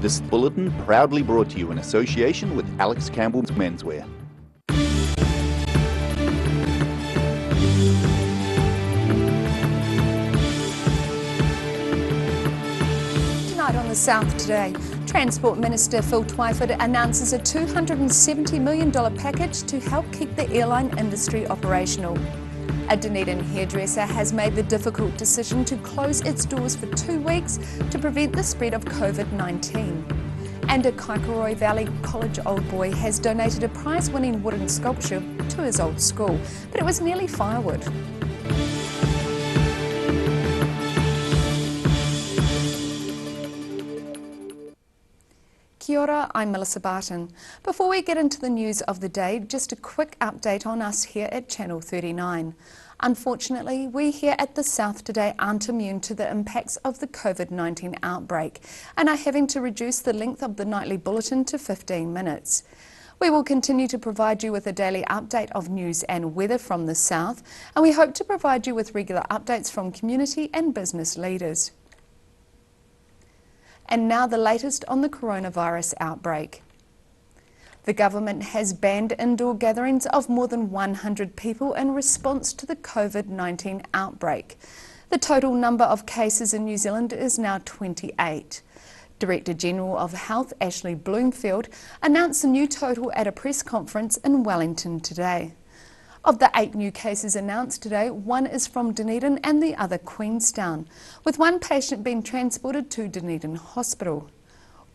This bulletin proudly brought to you in association with Alex Campbell's Menswear. Tonight on the South Today, Transport Minister Phil Twyford announces a $270 million package to help keep the airline industry operational. A Dunedin hairdresser has made the difficult decision to close its doors for 2 weeks to prevent the spread of COVID-19. And a Kaikorai Valley College old boy has donated a prize-winning wooden sculpture to his old school, but it was nearly firewood. Kia ora, I'm Melissa Barton. Before we get into the news of the day, just a quick update on us here at Channel 39. Unfortunately, we here at the South Today aren't immune to the impacts of the COVID-19 outbreak and are having to reduce the length of the nightly bulletin to 15 minutes. We will continue to provide you with a daily update of news and weather from the South, and we hope to provide you with regular updates from community and business leaders. And now the latest on the coronavirus outbreak. The government has banned indoor gatherings of more than 100 people in response to the COVID-19 outbreak. The total number of cases in New Zealand is now 28. Director General of Health Ashley Bloomfield announced the new total at a press conference in Wellington today. Of the 8 new cases announced today, 1 is from Dunedin and the other Queenstown, with 1 patient being transported to Dunedin Hospital.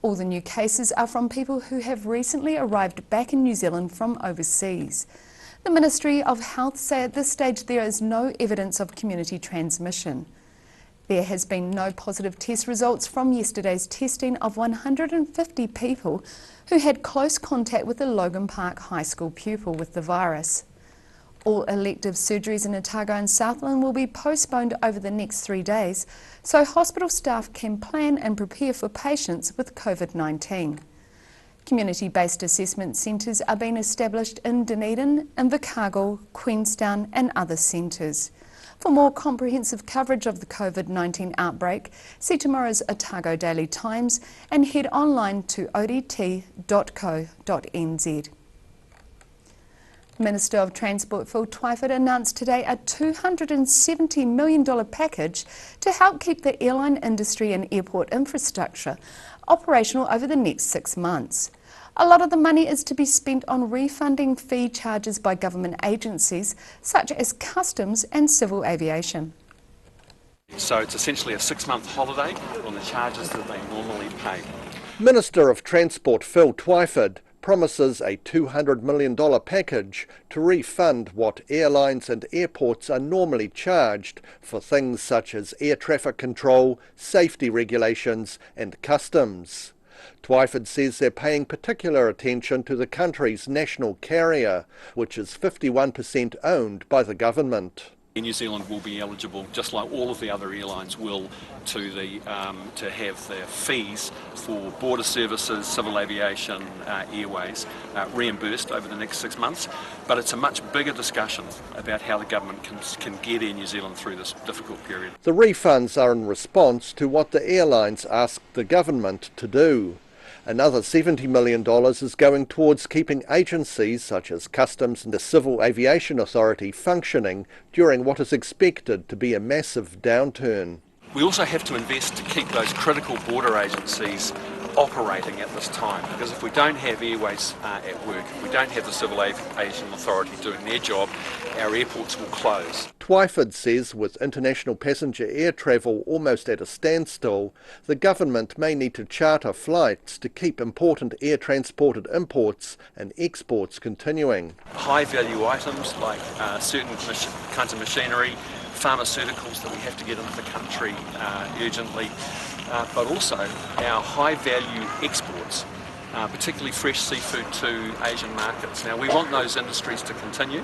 All the new cases are from people who have recently arrived back in New Zealand from overseas. The Ministry of Health say at this stage there is no evidence of community transmission. There has been no positive test results from yesterday's testing of 150 people who had close contact with a Logan Park High School pupil with the virus. All elective surgeries in Otago and Southland will be postponed over the next 3 days, so hospital staff can plan and prepare for patients with COVID-19. Community-based assessment centres are being established in Dunedin, Invercargill, Queenstown and other centres. For more comprehensive coverage of the COVID-19 outbreak, see tomorrow's Otago Daily Times and head online to odt.co.nz. Minister of Transport Phil Twyford announced today a $270 million package to help keep the airline industry and airport infrastructure operational over the next 6 months. A lot of the money is to be spent on refunding fee charges by government agencies such as customs and civil aviation. So it's essentially a 6-month holiday on the charges that they normally pay. Minister of Transport Phil Twyford promises a $200 million package to refund what airlines and airports are normally charged for things such as air traffic control, safety regulations and customs. Twyford says they're paying particular attention to the country's national carrier, which is 51% owned by the government. New Zealand will be eligible, just like all of the other airlines will, to have their fees for border services, civil aviation, airways reimbursed over the next 6 months. But it's a much bigger discussion about how the government can get Air New Zealand through this difficult period. The refunds are in response to what the airlines asked the government to do. Another $70 million is going towards keeping agencies such as Customs and the Civil Aviation Authority functioning during what is expected to be a massive downturn. We also have to invest to keep those critical border agencies operating at this time, because if we don't have airways at work, if we don't have the Civil Aviation Authority doing their job, our airports will close. Twyford says with international passenger air travel almost at a standstill, the government may need to charter flights to keep important air transported imports and exports continuing. High value items like certain kinds of machinery, pharmaceuticals that we have to get into the country urgently, but also our high value exports, particularly fresh seafood to Asian markets. Now we want those industries to continue,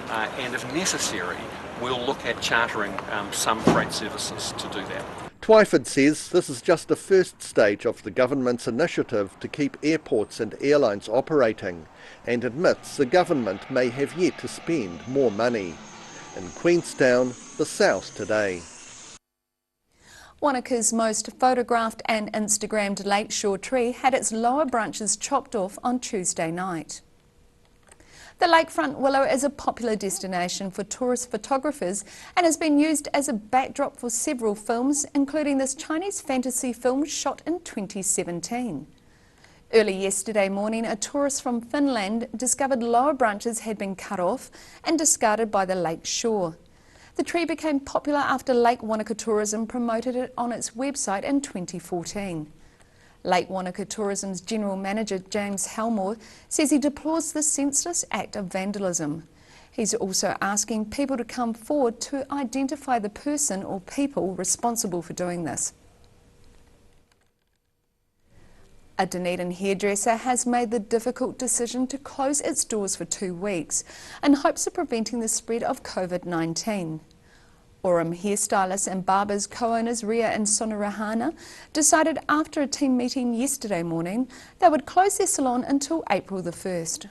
and if necessary we'll look at chartering some freight services to do that. Twyford says this is just the first stage of the government's initiative to keep airports and airlines operating, and admits the government may have yet to spend more money. In Queenstown, the South Today. Wanaka's most photographed and Instagrammed lakeshore tree had its lower branches chopped off on Tuesday night. The lakefront willow is a popular destination for tourist photographers and has been used as a backdrop for several films, including this Chinese fantasy film shot in 2017. Early yesterday morning, a tourist from Finland discovered lower branches had been cut off and discarded by the lake shore. The tree became popular after Lake Wanaka Tourism promoted it on its website in 2014. Lake Wanaka Tourism's General Manager James Helmore says he deplores the senseless act of vandalism. He's also asking people to come forward to identify the person or people responsible for doing this. A Dunedin hairdresser has made the difficult decision to close its doors for 2 weeks in hopes of preventing the spread of COVID-19. Aurum hairstylists and barbers co-owners Ria and Sonarahana decided after a team meeting yesterday morning they would close their salon until April the 1st.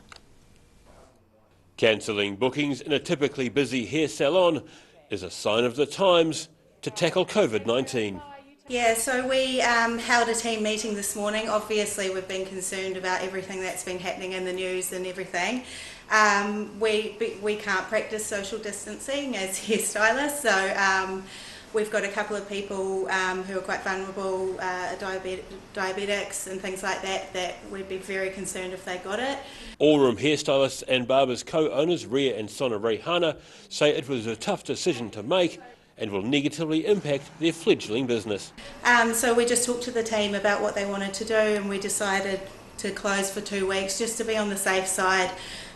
Cancelling bookings in a typically busy hair salon is a sign of the times to tackle COVID-19. Yeah, so we held a team meeting this morning. Obviously we've been concerned about everything that's been happening in the news and everything. We can't practice social distancing as hairstylists, so we've got a couple of people who are quite vulnerable, diabetics and things like that, that we'd be very concerned if they got it. Aurum hairstylists and barbers co-owners Ria and Sonarahana say it was a tough decision to make and will negatively impact their fledgling business. So we just talked to the team about what they wanted to do and we decided to close for 2 weeks just to be on the safe side,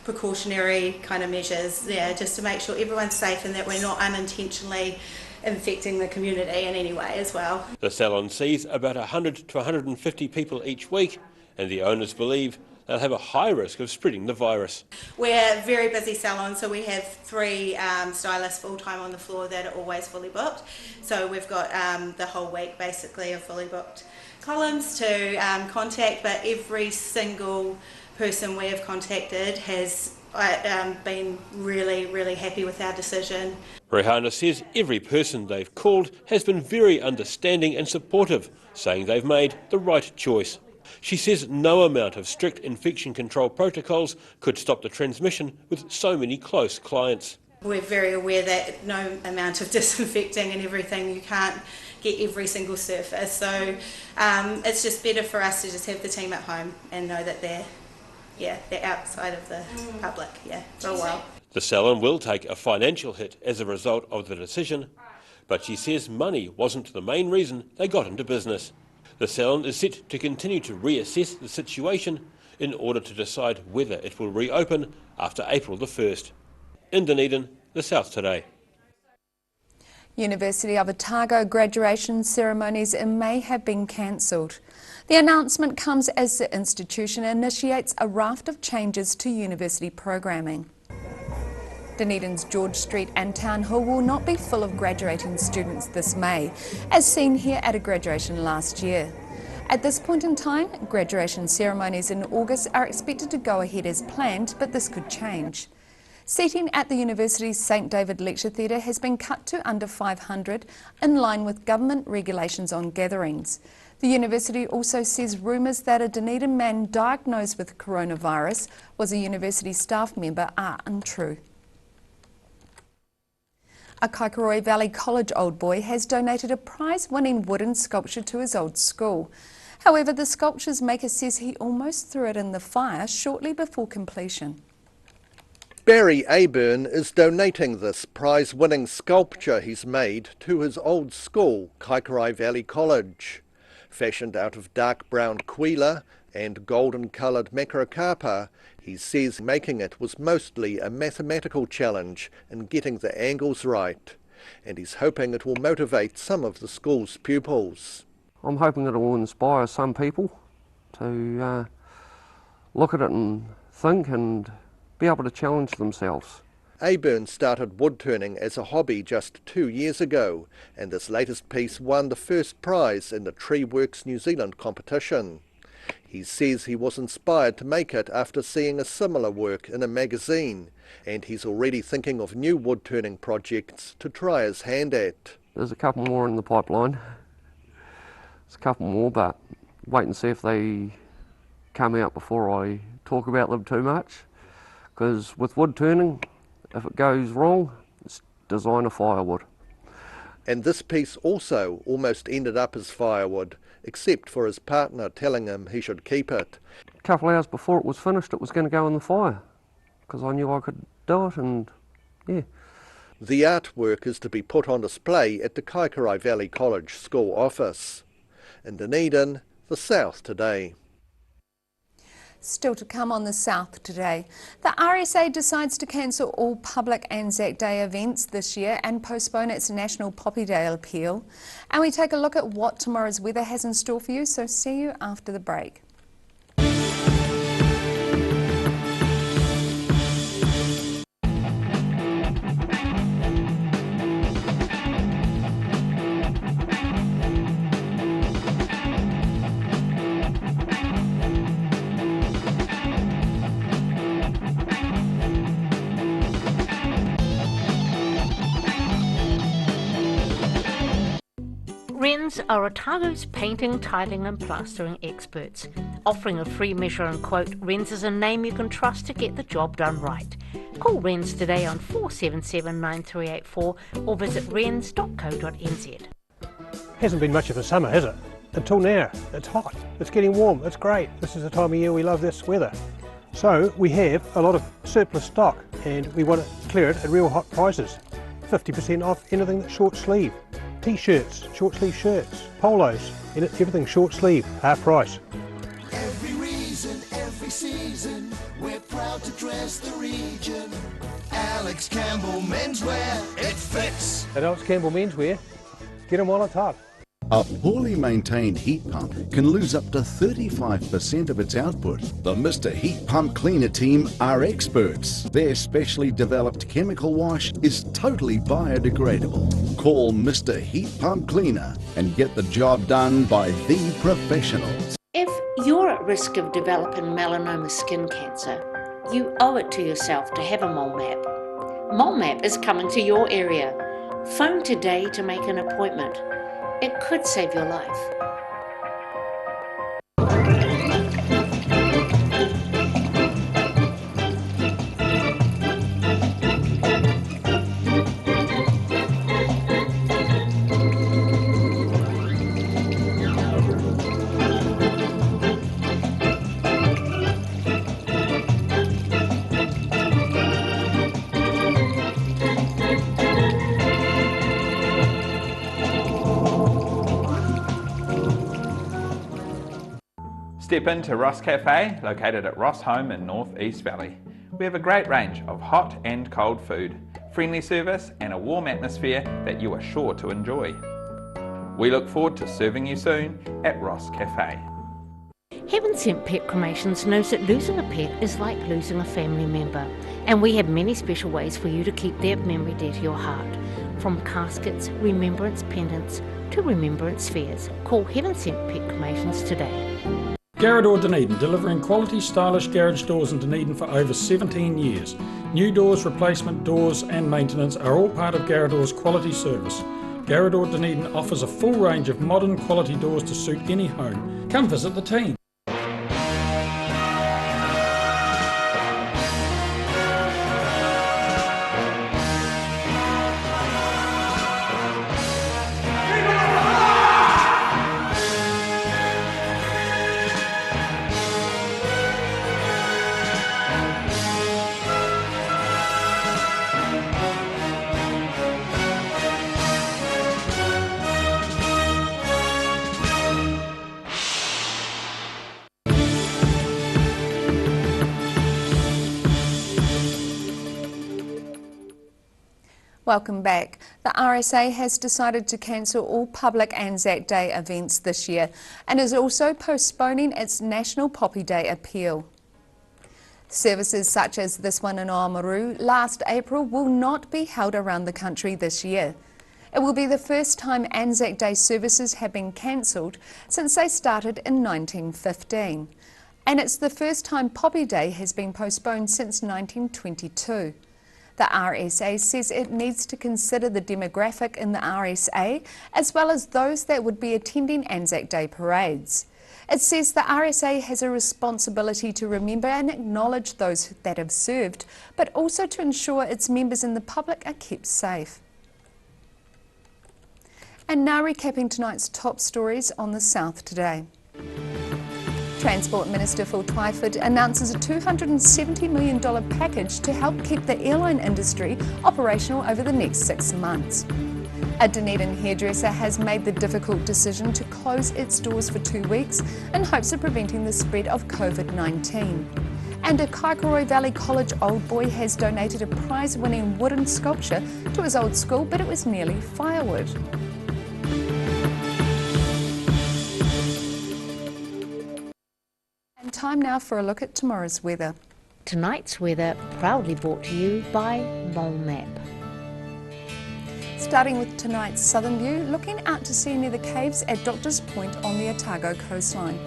precautionary kind of measures, yeah, just to make sure everyone's safe and that we're not unintentionally infecting the community in any way as well. The salon sees about 100 to 150 people each week and the owners believe they'll have a high risk of spreading the virus. We're a very busy salon, so we have 3 stylists full-time on the floor that are always fully booked. So we've got the whole week basically of fully booked columns to contact, but every single person we have contacted has been really happy with our decision. Rehana says every person they've called has been very understanding and supportive, saying they've made the right choice. She says no amount of strict infection control protocols could stop the transmission with so many close clients. We're very aware that no amount of disinfecting and everything, you can't get every single surface, so it's just better for us to just have the team at home and know that they're outside of the public, for a while. The salon will take a financial hit as a result of the decision, but she says money wasn't the main reason they got into business. The salon is set to continue to reassess the situation in order to decide whether it will reopen after April the 1st. In Dunedin, the South Today. University of Otago graduation ceremonies in May have been cancelled. The announcement comes as the institution initiates a raft of changes to university programming. Dunedin's George Street and Town Hall will not be full of graduating students this May, as seen here at a graduation last year. At this point in time, graduation ceremonies in August are expected to go ahead as planned, but this could change. Seating at the university's St David Lecture Theatre has been cut to under 500, in line with government regulations on gatherings. The university also says rumours that a Dunedin man diagnosed with coronavirus was a university staff member are untrue. A Kaikorai Valley College old boy has donated a prize-winning wooden sculpture to his old school. However, the sculpture's maker says he almost threw it in the fire shortly before completion. Barry Aburn is donating this prize-winning sculpture he's made to his old school, Kaikorai Valley College. Fashioned out of dark brown kwila and golden-coloured makarikapa, he says making it was mostly a mathematical challenge in getting the angles right, and he's hoping it will motivate some of the school's pupils. I'm hoping it will inspire some people to look at it and think and be able to challenge themselves. Aburn started woodturning as a hobby just 2 years ago, and this latest piece won the first prize in the TreeWorks New Zealand competition. He says he was inspired to make it after seeing a similar work in a magazine, and he's already thinking of new woodturning projects to try his hand at. There's a couple more in the pipeline, There's a couple more, but wait and see if they come out before I talk about them too much. Because with wood turning, if it goes wrong, it's designer firewood. And this piece also almost ended up as firewood, except for his partner telling him he should keep it. A couple of hours before it was finished, it was going to go in the fire, because I knew I could do it, and yeah. The artwork is to be put on display at the Kaikarai Valley College school office. In Dunedin, the South Today. Still to come on the South Today. The RSA decides to cancel all public Anzac Day events this year and postpone its National Poppy Day appeal. And we take a look at what tomorrow's weather has in store for you, so see you after the break. Wrens are Otago's painting, tiling and plastering experts. Offering a free measure and quote, Wrens is a name you can trust to get the job done right. Call Wrens today on 477 9384 or visit wrens.co.nz. Hasn't been much of a summer, has it? Until now. It's hot, it's getting warm, it's great. This is the time of year we love this weather. So we have a lot of surplus stock and we want to clear it at real hot prices. 50% off anything that's short sleeve. T-shirts, short sleeve shirts, polos, everything short sleeve, half price. Every reason, every season, we're proud to dress the region. Alex Campbell Menswear, it fits. At Alex Campbell Menswear, get them while it's hot. A poorly maintained heat pump can lose up to 35% of its output. The Mr. Heat Pump Cleaner team are experts. Their specially developed chemical wash is totally biodegradable. Call Mr. Heat Pump Cleaner and get the job done by the professionals. If you're at risk of developing melanoma skin cancer, you owe it to yourself to have a mole map. Mole map is coming to your area. Phone today to make an appointment. It could save your life. Step into Ross Cafe, located at Ross Home in North East Valley. We have a great range of hot and cold food, friendly service and a warm atmosphere that you are sure to enjoy. We look forward to serving you soon at Ross Cafe. Heaven Sent Pet Cremations knows that losing a pet is like losing a family member, and we have many special ways for you to keep their memory dear to your heart. From caskets, remembrance pendants to remembrance spheres. Call Heaven Sent Pet Cremations today. Garrador Dunedin, delivering quality, stylish garage doors in Dunedin for over 17 years. New doors, replacement doors and maintenance are all part of Garrador's quality service. Garrador Dunedin offers a full range of modern quality doors to suit any home. Come visit the team. Welcome back. The RSA has decided to cancel all public Anzac Day events this year and is also postponing its National Poppy Day appeal. Services such as this one in Oamaru last April will not be held around the country this year. It will be the first time Anzac Day services have been cancelled since they started in 1915. And it's the first time Poppy Day has been postponed since 1922. The RSA says it needs to consider the demographic in the RSA as well as those that would be attending Anzac Day parades. It says the RSA has a responsibility to remember and acknowledge those that have served, but also to ensure its members and the public are kept safe. And now recapping tonight's top stories on the South today. Transport Minister Phil Twyford announces a $270 million package to help keep the airline industry operational over the next 6 months. A Dunedin hairdresser has made the difficult decision to close its doors for 2 weeks in hopes of preventing the spread of COVID-19. And a Kaikorai Valley College old boy has donated a prize-winning wooden sculpture to his old school, but it was nearly firewood. And time now for a look at tomorrow's weather. Tonight's weather proudly brought to you by Mole Map. Starting with tonight's southern view, looking out to sea near the caves at Doctor's Point on the Otago coastline.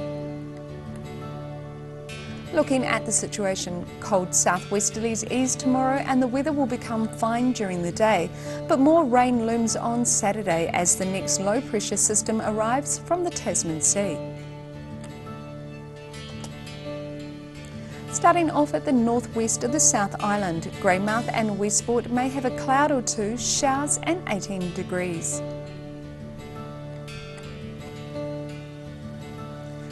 Looking at the situation, cold southwesterlies ease tomorrow and the weather will become fine during the day, but more rain looms on Saturday as the next low pressure system arrives from the Tasman Sea. Starting off at the northwest of the South Island, Greymouth and Westport may have a cloud or two, showers and 18 degrees.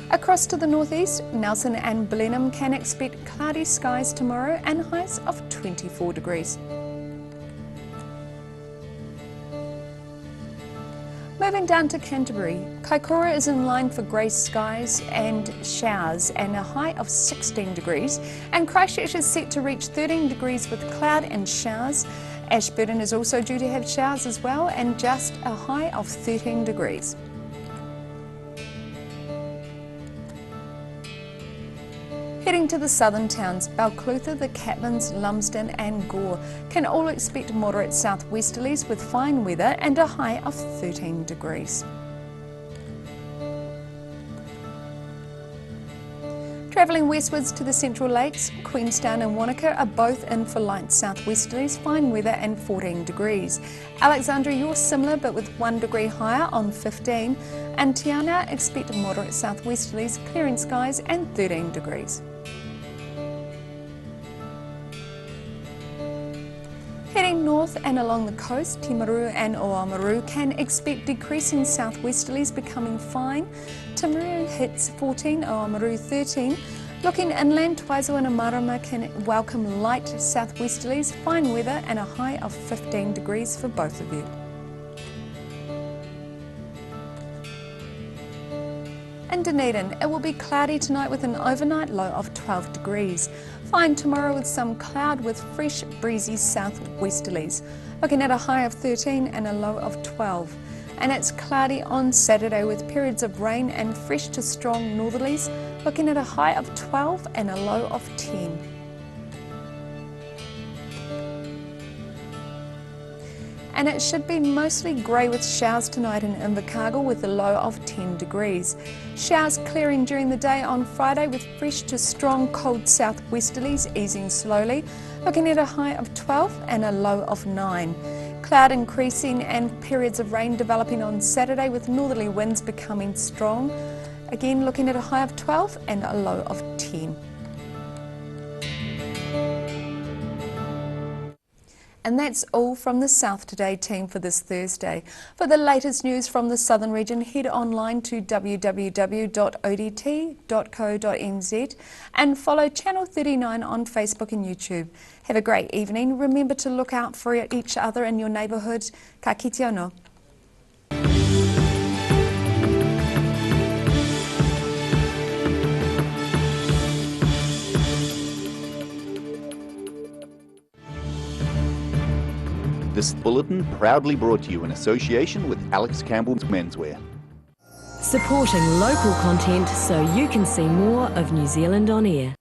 Across to the northeast, Nelson and Blenheim can expect cloudy skies tomorrow and highs of 24 degrees. Moving down to Canterbury, Kaikoura is in line for grey skies and showers and a high of 16 degrees, and Christchurch is set to reach 13 degrees with cloud and showers. Ashburton is also due to have showers as well and just a high of 13 degrees. Heading to the southern towns, Balclutha, the Catlins, Lumsden and Gore can all expect moderate southwesterlies with fine weather and a high of 13 degrees. Travelling westwards to the Central Lakes, Queenstown and Wanaka are both in for light southwesterlies, fine weather and 14 degrees. Alexandria, you're similar but with 1 degree higher on 15, and Tiana expect moderate southwesterlies, clearing skies and 13 degrees. Heading north and along the coast, Timaru and Oamaru can expect decreasing southwesterlies becoming fine. Timaru hits 14, Oamaru 13. Looking inland, Twizel and Amarama can welcome light southwesterlies, fine weather and a high of 15 degrees for both of you. In Dunedin, it will be cloudy tonight with an overnight low of 12 degrees. Fine tomorrow with some cloud with fresh breezy southwesterlies. Looking at a high of 13 and a low of 12. And it's cloudy on Saturday with periods of rain and fresh to strong northerlies. Looking at a high of 12 and a low of 10. And it should be mostly grey with showers tonight in Invercargill with a low of 10 degrees. Showers clearing during the day on Friday with fresh to strong cold southwesterlies easing slowly, looking at a high of 12 and a low of 9. Cloud increasing and periods of rain developing on Saturday with northerly winds becoming strong. Again looking at a high of 12 and a low of 10. And that's all from the South Today team for this Thursday. For the latest news from the Southern region, head online to www.odt.co.nz and follow Channel 39 on Facebook and YouTube. Have a great evening. Remember to look out for each other in your neighbourhood. Ka kite anō. This bulletin proudly brought to you in association with Alex Campbell's Menswear. Supporting local content so you can see more of New Zealand on air.